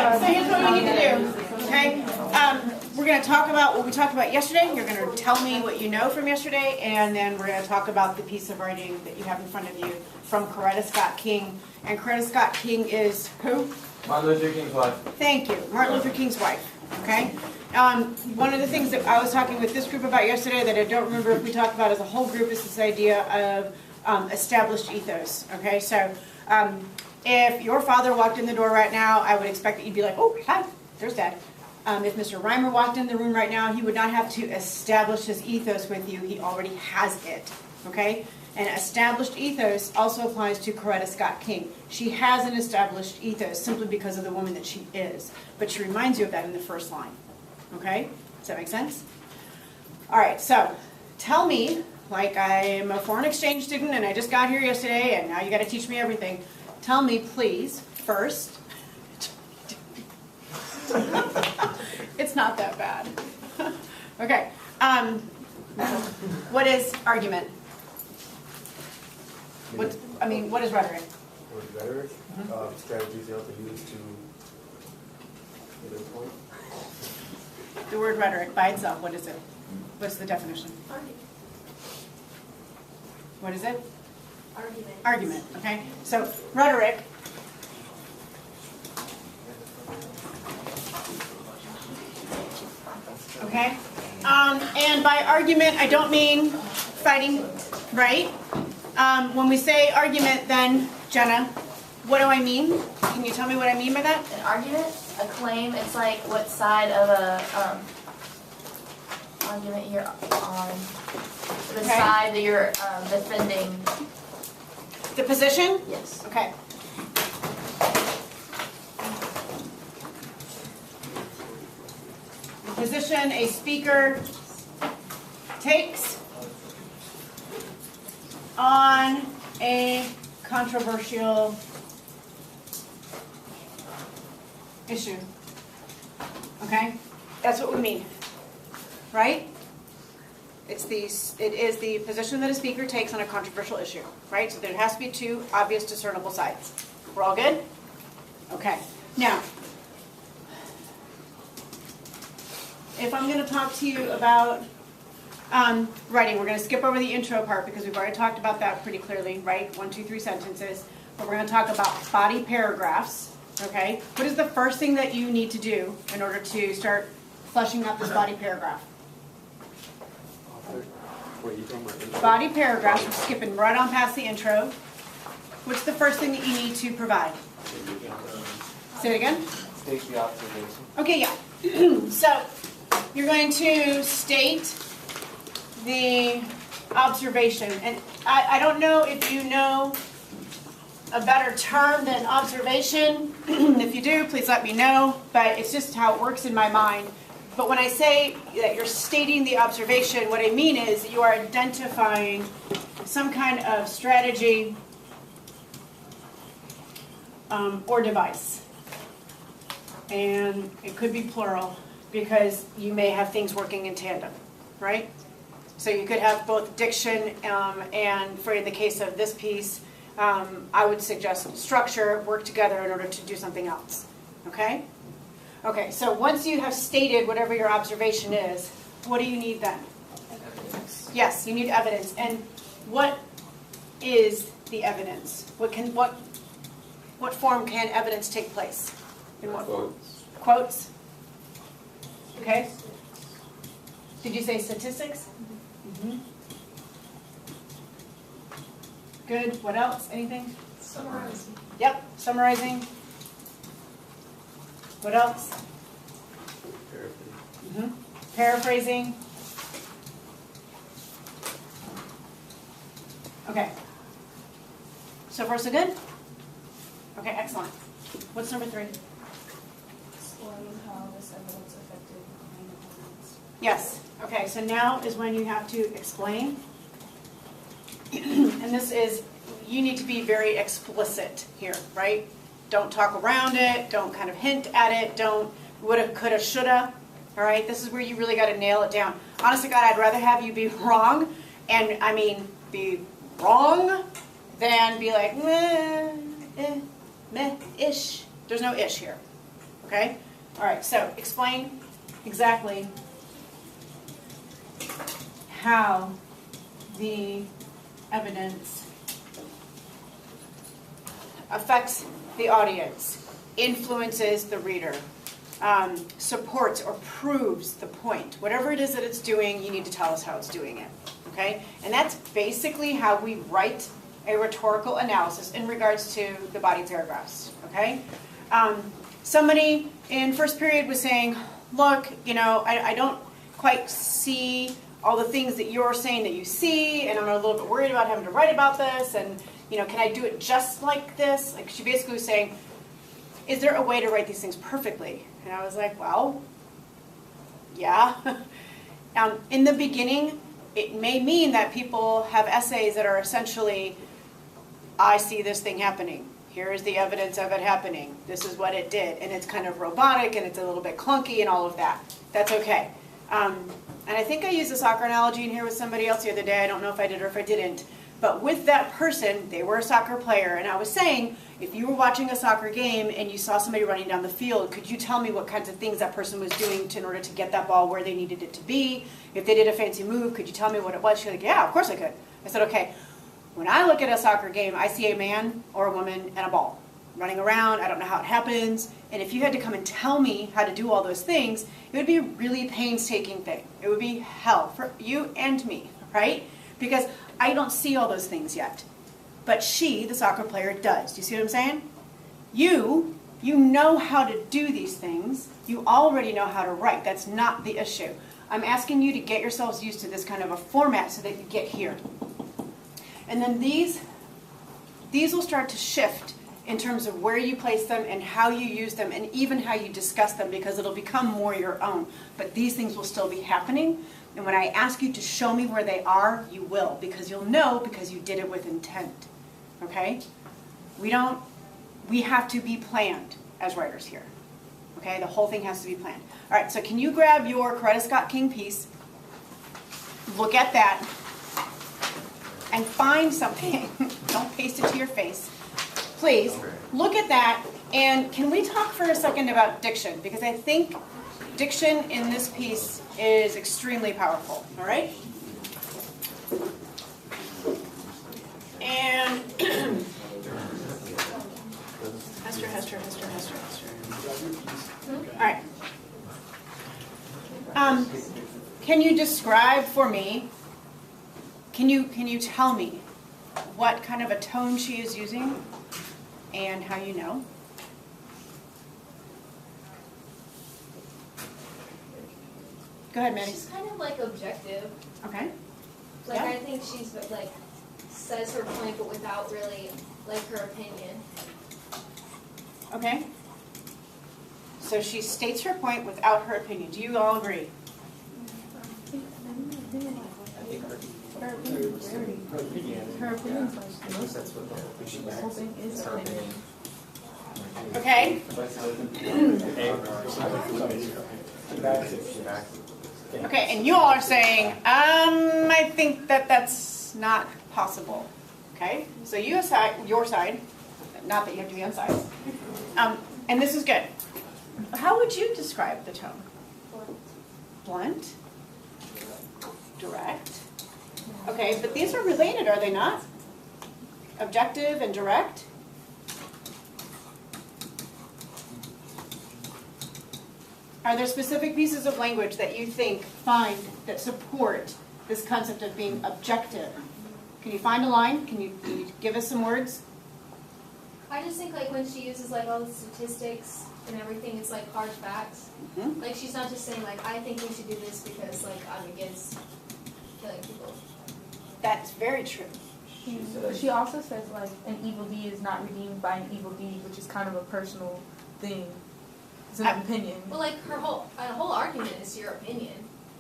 So here's what we need to do, okay? We're going to talk about what we talked about yesterday. You're going to tell me what you know from yesterday, and then we're going to talk about the piece of writing that you have in front of you from Coretta Scott King. And Coretta Scott King is who? Martin Luther King's wife. Thank you. Martin Luther King's wife, okay? One of the things that I was talking with this group about yesterday that I don't remember if we talked about as a whole group is this idea of established ethos, okay? So if your father walked in the door right now, I would expect that you'd be like, oh, hi, there's Dad. If Mr. Reimer walked in the room right now, he would not have to establish his ethos with you. He already has it, okay? And established ethos also applies to Coretta Scott King. She has an established ethos simply because of the woman that she is. But she reminds you of that in the first line, okay? Does that make sense? All right, so tell me, like I'm a foreign exchange student and I just got here yesterday and now you got to teach me everything. Tell me, please, first. It's not that bad. Okay. What is argument? What is rhetoric? What is rhetoric? Strategies you have to use to get a point. The word rhetoric by itself, what is it? What's the definition? Argument. What is it? Argument. Argument, okay? So rhetoric. Okay? And by argument, I don't mean fighting, right? When we say argument, then, Jenna, what do I mean? Can you tell me what I mean by that? An argument, a claim, it's like what side of a argument you're on. The Okay. side that you're defending. The position? Yes. Okay. The position a speaker takes on a controversial issue. Okay? That's what we mean. Right? It is the position that a speaker takes on a controversial issue, right? So there has to be two obvious discernible sides. We're all good? Okay. Now, if I'm going to talk to you about writing, we're going to skip over the intro part because we've already talked about that pretty clearly, right? 1, 2, 3 sentences. But we're going to talk about body paragraphs, okay? What is the first thing that you need to do in order to start fleshing out this body paragraph? Body paragraphs, we're skipping right on past the intro. What's the first thing that you need to provide? Say it again. State the observation. Okay, yeah. So you're going to state the observation. And I don't know if you know a better term than observation. If you do, please let me know. But it's just how it works in my mind. But when I say that you're stating the observation, what I mean is you are identifying some kind of strategy or device. And it could be plural because you may have things working in tandem, right? So you could have both diction and, for in the case of this piece, I would suggest structure work together in order to do something else, okay? Okay, so once you have stated whatever your observation is, what do you need then? Evidence. Yes, you need evidence. And what is the evidence? What form can evidence take place? In what form? Quotes? Okay. Did you say statistics? Mm-hmm. Good. What else? Anything? Summarizing. Yep, summarizing. What else? Paraphrasing. Paraphrasing. Okay. So far, so good? Okay, excellent. What's number 3? Explain how this evidence affected my opponents. Yes. Okay, so now is when you have to explain. And this is, you need to be very explicit here, right? Don't talk around it. Don't kind of hint at it. Don't woulda, coulda, shoulda. All right? This is where you really got to nail it down. Honestly, God, I'd rather have you be wrong, and I mean be wrong, than be like, meh, meh, ish. There's no ish here. okay? All right, so explain exactly how the evidence affects the audience, influences the reader, supports or proves the point. Whatever it is that it's doing, you need to tell us how it's doing it, okay? And that's basically how we write a rhetorical analysis in regards to the body paragraphs, okay? Somebody in first period was saying, look, you know, I don't quite see all the things that you're saying that you see, and I'm a little bit worried about having to write about this, and, you know, can I do it just like this? Like, she basically was saying, is there a way to write these things perfectly? And I was like, well, yeah. In the beginning, it may mean that people have essays that are essentially, I see this thing happening. Here is the evidence of it happening. This is what it did. And it's kind of robotic, and it's a little bit clunky and all of that. That's okay. And I think I used a soccer analogy in here with somebody else the other day. I don't know if I did or if I didn't. But with that person, they were a soccer player. And I was saying, if you were watching a soccer game and you saw somebody running down the field, could you tell me what kinds of things that person was doing in order to get that ball where they needed it to be? If they did a fancy move, could you tell me what it was? She's like, yeah, of course I could. I said, okay. When I look at a soccer game, I see a man or a woman and a ball running around. I don't know how it happens. And if you had to come and tell me how to do all those things, it would be a really painstaking thing. It would be hell for you and me, right? Because I don't see all those things yet. But she, the soccer player, does. Do you see what I'm saying? You know how to do these things. You already know how to write. That's not the issue. I'm asking you to get yourselves used to this kind of a format so that you get here. And then these will start to shift in terms of where you place them and how you use them and even how you discuss them, because it'll become more your own. But these things will still be happening. And when I ask you to show me where they are, you will, because you'll know because you did it with intent. Okay? We have to be planned as writers here. Okay? The whole thing has to be planned. All right, so can you grab your Coretta Scott King piece, look at that, and find something. Don't paste it to your face. Please, look at that, and can we talk for a second about diction? Because I think diction in this piece is extremely powerful, all right? And Hester. All right. Can you describe for me, can you tell me what kind of a tone she is using and how you know? Go ahead, Maddie. She's kind of like objective. Okay. Like Yeah. I think she's like says her point, but without really like her opinion. Okay. So she states her point without her opinion. Do you all agree? I think Her opinion's like the most that's what the whole thing is her opinion. Okay. Okay, and you all are saying, I think that's not possible. Okay, so you aside your side, not that you have to be on sides. And this is good. How would you describe the tone? Blunt? Direct? Okay, but these are related, are they not? Objective and direct? Are there specific pieces of language that you think find that support this concept of being objective? Can you find a line? Can you give us some words? I just think like when she uses like all the statistics and everything, it's like hard facts. Mm-hmm. Like she's not just saying like I think we should do this because like I'm against killing people. That's very true. She also says like an evil deed is not redeemed by an evil deed, which is kind of a personal thing. It's an opinion. Well, like her whole argument is your opinion.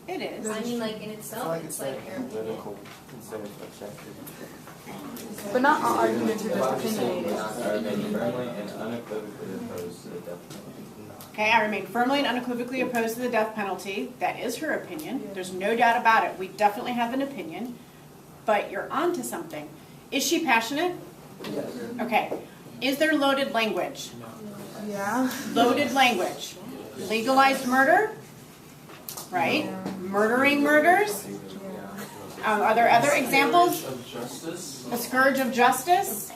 It is. I mean, like in itself, it's like your opinion. political instead of objective. But not all arguments are just opinionated. Firmly and unequivocally opposed to the death penalty. Okay, I remain firmly and unequivocally opposed to the death penalty. That is her opinion. There's no doubt about it. We definitely have an opinion. But you're onto something. Is she passionate? Yes. Okay. Is there loaded language? Yeah. Loaded language. Legalized murder, right? Murdering murders. Are there other examples? Of justice. A scourge of justice.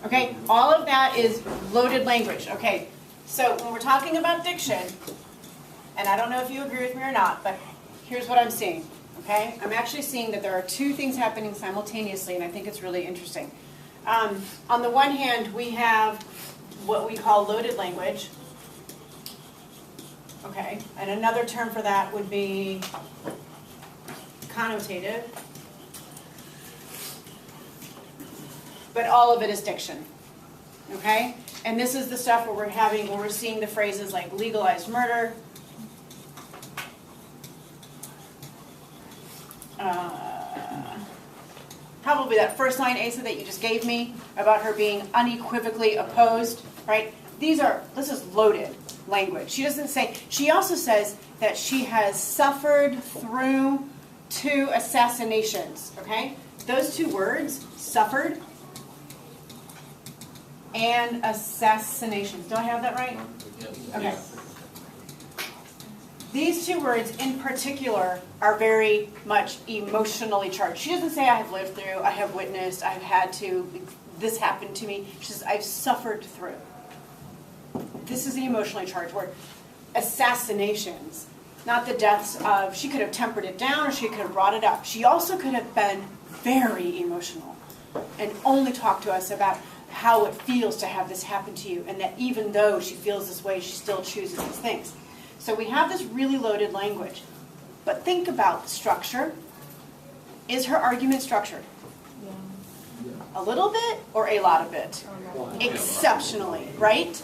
Okay, all of that is loaded language. Okay, so when we're talking about diction, and I don't know if you agree with me or not, but here's what I'm seeing. Okay, I'm actually seeing that there are two things happening simultaneously, and I think it's really interesting. On the one hand, we have what we call loaded language. Okay, and another term for that would be connotative. But all of it is diction. Okay? And this is the stuff where we're seeing the phrases like legalized murder, probably that first line, Asa, that you just gave me about her being unequivocally opposed, right? This is loaded language. She doesn't say, she also says that she has suffered through 2 assassinations, okay? Those 2 words, suffered and assassinations. Do I have that right? Okay. These 2 words in particular are very much emotionally charged. She doesn't say, I have lived through, I have witnessed, I've had to, this happened to me. She says, I've suffered through. This is the emotionally charged word. Assassinations, not the deaths of, she could have tempered it down or she could have brought it up. She also could have been very emotional and only talked to us about how it feels to have this happen to you, and that even though she feels this way, she still chooses these things. So we have this really loaded language. But think about the structure. Is her argument structured? A little bit or a lot of it? Exceptionally, right?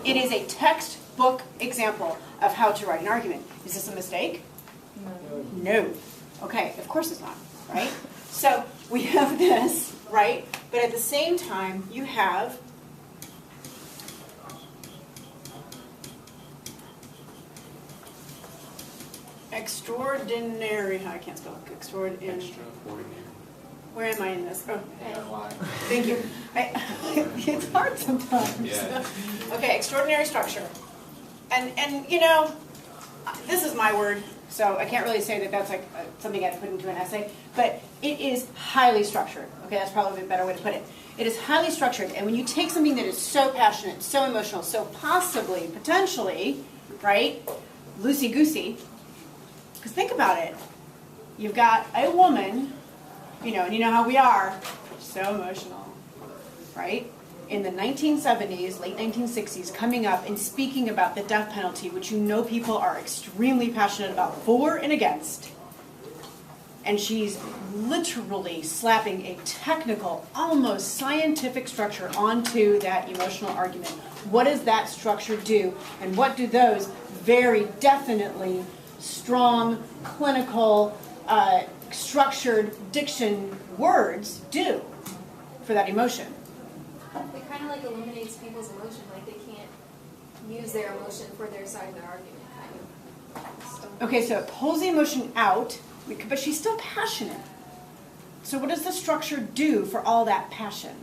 It is a textbook example of how to write an argument. Is this a mistake? No. Okay, of course it's not, right? So we have this, right? But at the same time, you have extraordinary, I can't spell extraordinary. Where am I in this? Oh, thank you. It's hard sometimes. Yeah. Okay, extraordinary structure. And you know, this is my word, so I can't really say that that's like something I put into an essay, but it is highly structured. Okay, that's probably a better way to put it. It is highly structured, and when you take something that is so passionate, so emotional, so possibly, potentially, right, loosey-goosey, because think about it. You've got a woman, you know, and you know how we are, so emotional, right? In the 1970s, late 1960s, coming up and speaking about the death penalty, which you know people are extremely passionate about, for and against. And she's literally slapping a technical, almost scientific structure onto that emotional argument. What does that structure do? And what do those very definitely strong, clinical, structured diction words do for that emotion? It kind of like eliminates people's emotion, like they can't use their emotion for their side of the argument, kind of. So, Okay, so it pulls the emotion out, but she's still passionate. So what does the structure do for all that passion?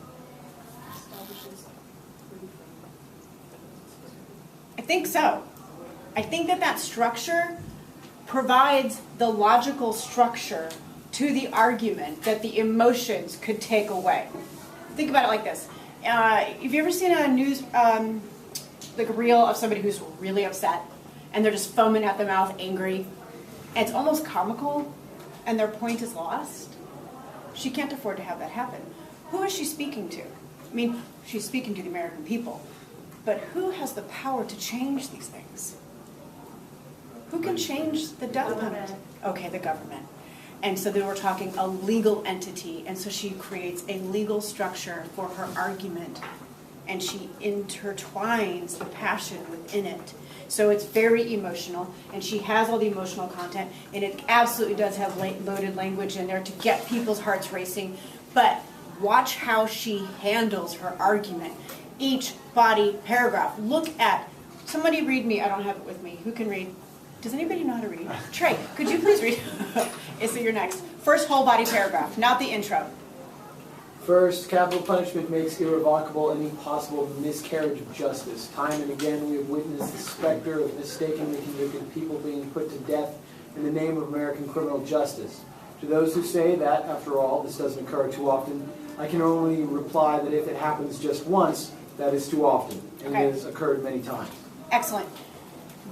I think so. I think that structure provides the logical structure to the argument that the emotions could take away. Think about it like this. Have you ever seen a news, like a reel of somebody who's really upset and they're just foaming at the mouth, angry, and it's almost comical and their point is lost? She can't afford to have that happen. Who is she speaking to? I mean, she's speaking to the American people, but who has the power to change these things? Who can change the death penalty? Okay, the government. And so then we're talking a legal entity, and so she creates a legal structure for her argument, and she intertwines the passion within it. So it's very emotional, and she has all the emotional content, and it absolutely does have loaded language in there to get people's hearts racing. But watch how she handles her argument. Each body paragraph. Look at, somebody read me, I don't have it with me. Who can read? Does anybody know how to read? Trey, could you please read? So you're next. First whole body paragraph, not the intro. First, capital punishment makes irrevocable any possible miscarriage of justice. Time and again we have witnessed the specter of mistakenly convicted people being put to death in the name of American criminal justice. To those who say that, after all, this doesn't occur too often, I can only reply that if it happens just once, that is too often, and Okay. it has occurred many times. Excellent.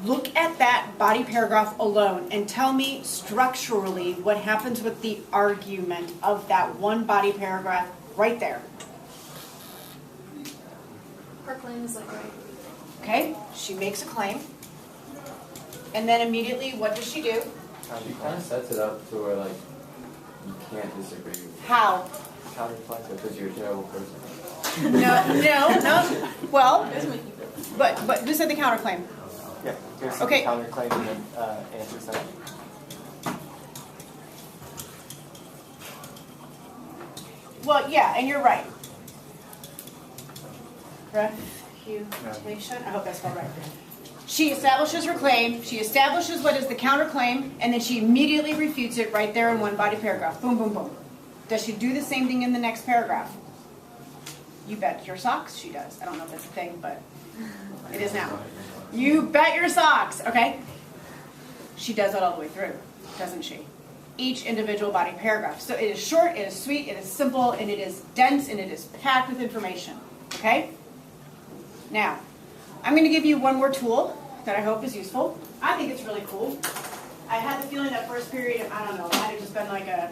Look at that body paragraph alone and tell me structurally what happens with the argument of that one body paragraph right there. Her claim is like, right, Okay? She makes a claim. And then immediately, what does she do? She kind of sets it up to where, like, you can't disagree with How? counterpoints because you're a terrible person. No. Well, but who said the counterclaim? Yeah, here's Okay. the counterclaim and then answer set. Well, yeah, and you're right. Refutation, I hope that's spelled right. She establishes her claim, she establishes what is the counterclaim, and then she immediately refutes it right there in one body paragraph. Boom, boom, boom. Does she do the same thing in the next paragraph? You bet your socks she does. I don't know if that's a thing, but it is now. You bet your socks, okay? She does that all the way through, doesn't she? Each individual body paragraph. So it is short, it is sweet, it is simple, and it is dense, and it is packed with information, okay? Now, I'm going to give you one more tool that I hope is useful. I think it's really cool. I had the feeling that first period, I don't know, it might have just been like a,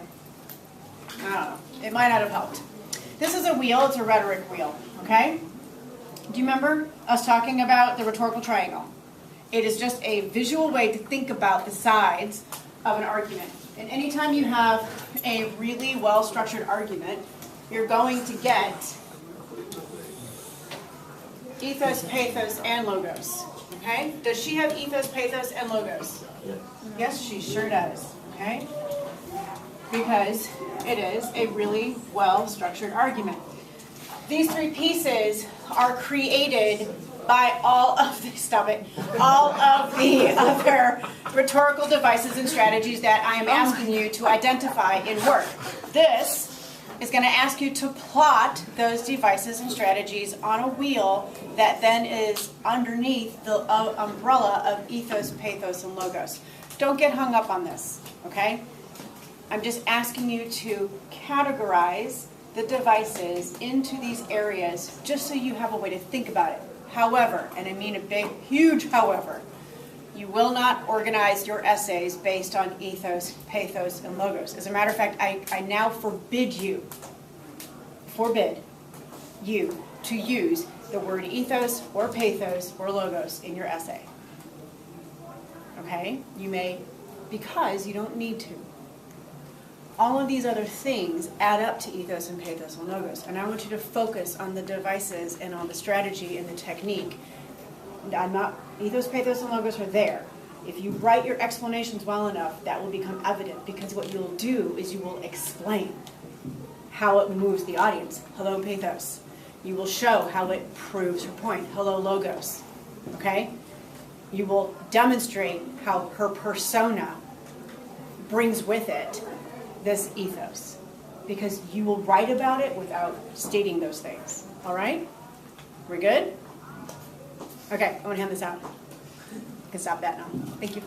I don't know, it might not have helped. This is a wheel, it's a rhetoric wheel, okay? Do you remember us talking about the rhetorical triangle? It is just a visual way to think about the sides of an argument. And anytime you have a really well-structured argument, you're going to get ethos, pathos, and logos. Okay? Does she have ethos, pathos, and logos? Yes. Yes, she sure does. Okay? Because it is a really well-structured argument. These three pieces are created by all of the, all of the other rhetorical devices and strategies that I am asking you to identify in work. This is going to ask you to plot those devices and strategies on a wheel that then is underneath the umbrella of ethos, pathos, and logos. Don't get hung up on this, okay? I'm just asking you to categorize the devices into these areas just so you have a way to think about it. However, and I mean a big, huge however, you will not organize your essays based on ethos, pathos, and logos. As a matter of fact, I now forbid you to use the word ethos or pathos or logos in your essay. Okay? You may, because you don't need to. All of these other things add up to ethos and pathos and logos. And I want you to focus on the devices and on the strategy and the technique. Ethos, pathos, and logos are there. If you write your explanations well enough, that will become evident, because what you'll do is you will explain how it moves the audience. Hello, pathos. You will show how it proves her point. Hello, logos. Okay? You will demonstrate how her persona brings with it this ethos, because you will write about it without stating those things. All right? We're good? Okay, I'm going to hand this out. You can stop that now. Thank you.